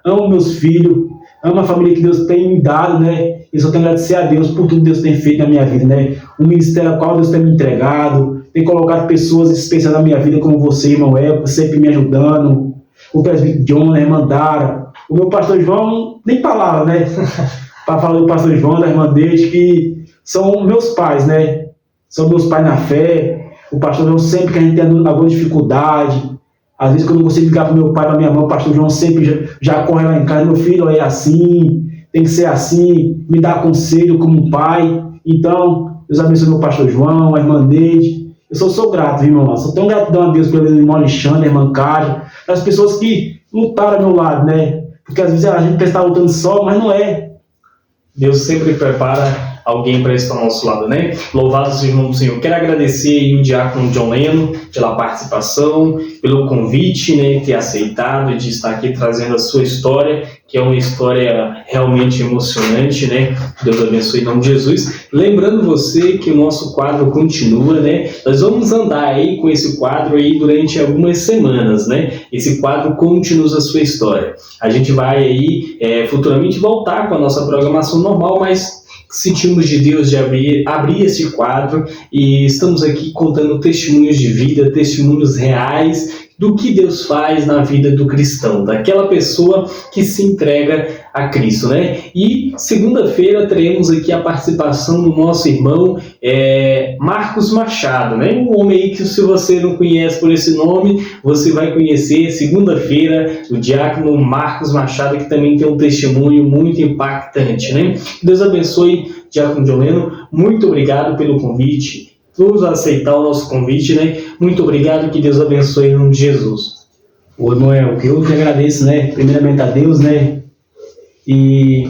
amo meus filhos, amo a família que Deus tem me dado, né? Eu só tenho que agradecer a Deus por tudo que Deus tem feito na minha vida, né? O ministério ao qual Deus tem me entregado, tem colocado pessoas especiais na minha vida, como você, irmão Elco, sempre me ajudando, o presbítero John, a irmã Dara, o meu pastor João, nem palavra, né? Para falar do pastor João, da irmã Deide, que são meus pais, né? São meus pais na fé. O pastor João, sempre que a gente tem alguma dificuldade, às vezes que eu não consigo ligar para meu pai, para minha mãe, o pastor João sempre já corre lá em casa, meu filho, é assim, tem que ser assim, me dá conselho como um pai. Então, Deus abençoe meu pastor João, a irmã Neide. Eu sou grato, viu, irmão? Sou tão gratidão a Deus pelo irmão Alexandre, a irmã Cádia, as pessoas que lutaram ao meu lado, né? Porque às vezes a gente pensa que está lutando só, mas não é.
Deus sempre prepara alguém para estar ao nosso lado, né? Louvado seja o nome do Senhor. Quero agradecer aí o diácono John Leno pela participação, pelo convite, né, ter aceitado de estar aqui trazendo a sua história, que é uma história realmente emocionante, né? Deus abençoe em nome de Jesus. Lembrando você que o nosso quadro continua, né? Nós vamos andar aí com esse quadro aí durante algumas semanas, né? Esse quadro Conte-nos a sua história. A gente vai aí futuramente voltar com a nossa programação normal, mas sentimos de Deus de abrir esse quadro e estamos aqui contando testemunhos de vida, testemunhos reais do que Deus faz na vida do cristão, daquela pessoa que se entrega a Cristo, né? E segunda-feira teremos aqui a participação do nosso irmão Marcos Machado, né? Um homem aí que, se você não conhece por esse nome, você vai conhecer segunda-feira o diácono Marcos Machado, que também tem um testemunho muito impactante, né? Deus abençoe, diácono John Leno. Muito obrigado pelo convite. Vamos aceitar o nosso convite, né? Muito obrigado, que Deus abençoe em nome de Jesus.
Ô, irmão, eu que agradeço, né? Primeiramente a Deus, né? E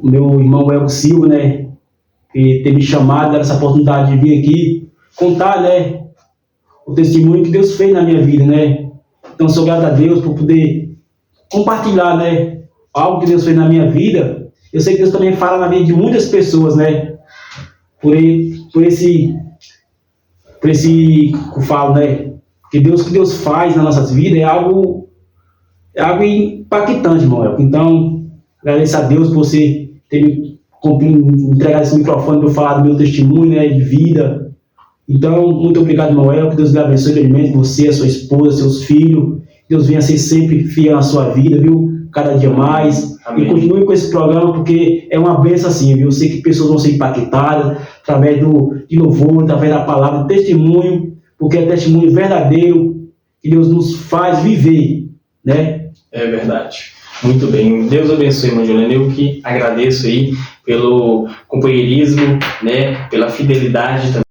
o meu irmão Elco Silva, né? Que ter me chamado, dar essa oportunidade de vir aqui contar, né? O testemunho que Deus fez na minha vida, né? Então, sou grato a Deus por poder compartilhar, né? Algo que Deus fez na minha vida. Eu sei que Deus também fala na vida de muitas pessoas, né? Por esse que eu falo, né? Que Deus faz nas nossas vidas é algo impactante, irmão. Então, agradeço a Deus por você ter me entregado esse microfone para eu falar do meu testemunho, né, de vida. Então, muito obrigado, irmão. Que Deus lhe abençoe grandemente, você, a sua esposa, seus filhos. Deus venha ser sempre fiel na sua vida, viu? Cada dia mais. Amém. E continue com esse programa, porque é uma bênção assim, viu? Eu sei que pessoas vão ser impactadas através de louvor, através da palavra, testemunho, porque é testemunho verdadeiro que Deus nos faz viver, né?
É verdade. Muito bem. Deus abençoe, irmão Juliano. Eu que agradeço aí pelo companheirismo, né? Pela fidelidade também.